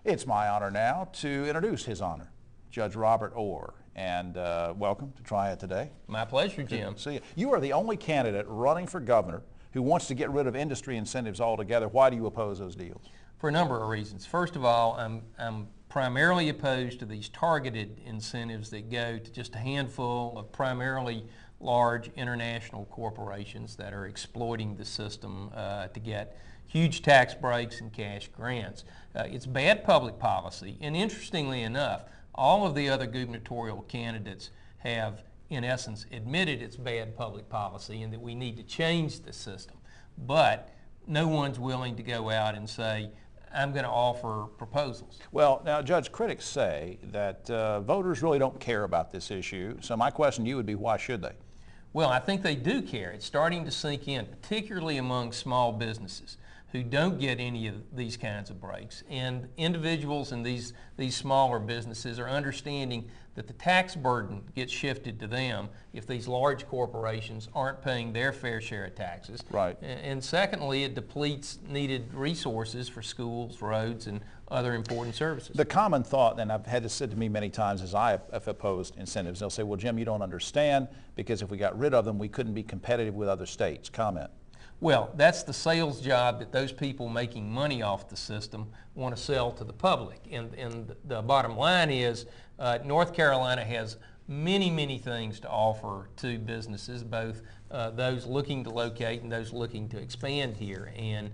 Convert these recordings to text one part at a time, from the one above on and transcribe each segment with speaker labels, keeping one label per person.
Speaker 1: It's my honor now to introduce His Honor, Judge Robert Orr. And welcome to Triad today.
Speaker 2: My pleasure, Jim.
Speaker 1: Good to see you. You are the only candidate running for governor who wants to get rid of industry incentives altogether. Why do you oppose those deals?
Speaker 2: For a number of reasons. First of all, I'm primarily opposed to these targeted incentives that go to just a handful of primarily large international corporations that are exploiting the system to get huge tax breaks and cash grants. It's bad public policy, and interestingly enough, all of the other gubernatorial candidates have, in essence, admitted it's bad public policy and that we need to change the system. But no one's willing to go out and say, I'm going to offer proposals.
Speaker 1: Well, now, Judge, critics say that voters really don't care about this issue. So my question to you would be, why should they?
Speaker 2: Well, I think they do care. It's starting to sink in, particularly among small businesses who don't get any of these kinds of breaks. And individuals in these smaller businesses are understanding that the tax burden gets shifted to them if these large corporations aren't paying their fair share of taxes.
Speaker 1: Right.
Speaker 2: And secondly, it depletes needed resources for schools, roads, and other important services.
Speaker 1: The common thought, and I've had this said to me many times as I have opposed incentives, they'll say, well, Jim, you don't understand, because if we got rid of them, we couldn't be competitive with other states. Comment.
Speaker 2: Well, that's the sales job that those people making money off the system want to sell to the public. And the bottom line is North Carolina has many things to offer to businesses, both those looking to locate and those looking to expand here. And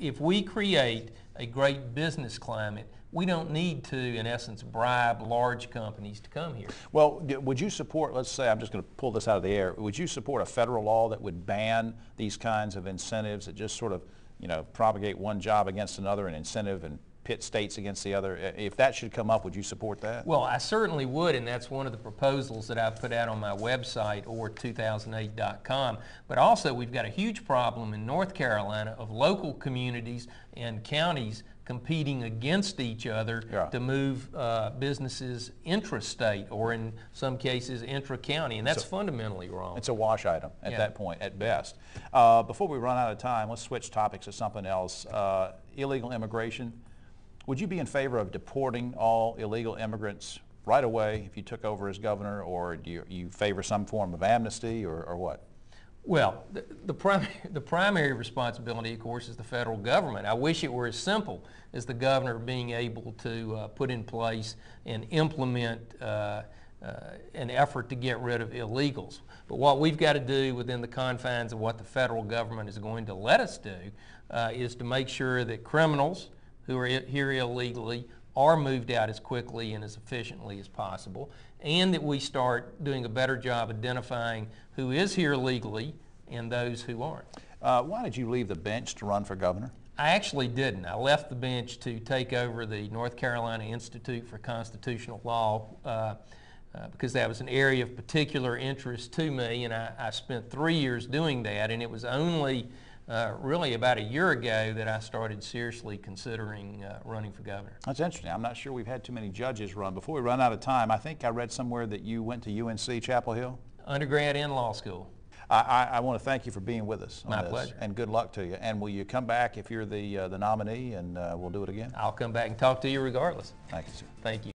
Speaker 2: if we create a great business climate, we don't need to, in essence, bribe large companies to come here.
Speaker 1: Well, would you support, let's say, I'm just going to pull this out of the air, would you support a federal law that would ban these kinds of incentives that just sort of, propagate one job against another, an incentive, and pit states against the other? If that should come up, would you support that?
Speaker 2: Well, I certainly would, and that's one of the proposals that I've put out on my website, or2008.com. But also, we've got a huge problem in North Carolina of local communities and counties competing against each other to move businesses intrastate, or in some cases intra-county, and that's fundamentally wrong.
Speaker 1: It's a wash item at that point, at best. Before we run out of time, let's switch topics to something else. Illegal immigration. Would you be in favor of deporting all illegal immigrants right away if you took over as governor, or do you favor some form of amnesty, or what?
Speaker 2: Well, the primary responsibility, of course, is the federal government. I wish it were as simple as the governor being able to put in place and implement an effort to get rid of illegals. But what we've got to do within the confines of what the federal government is going to let us do is to make sure that criminals who are here illegally are moved out as quickly and as efficiently as possible, and that we start doing a better job identifying who is here legally and those who aren't.
Speaker 1: Why did you leave the bench to run for governor?
Speaker 2: I actually didn't. I left the bench to take over the North Carolina Institute for Constitutional Law because that was an area of particular interest to me, and I spent 3 years doing that, and it was only really about a year ago that I started seriously considering running for governor.
Speaker 1: That's interesting. I'm not sure we've had too many judges run. Before we run out of time, I think I read somewhere that you went to UNC Chapel Hill?
Speaker 2: Undergrad and law school.
Speaker 1: I want to thank you for being with us on
Speaker 2: My
Speaker 1: this,
Speaker 2: pleasure.
Speaker 1: and good luck to you. And will you come back if you're the nominee, and we'll do it again?
Speaker 2: I'll come back and talk to you regardless.
Speaker 1: Thank you, sir.
Speaker 2: Thank you.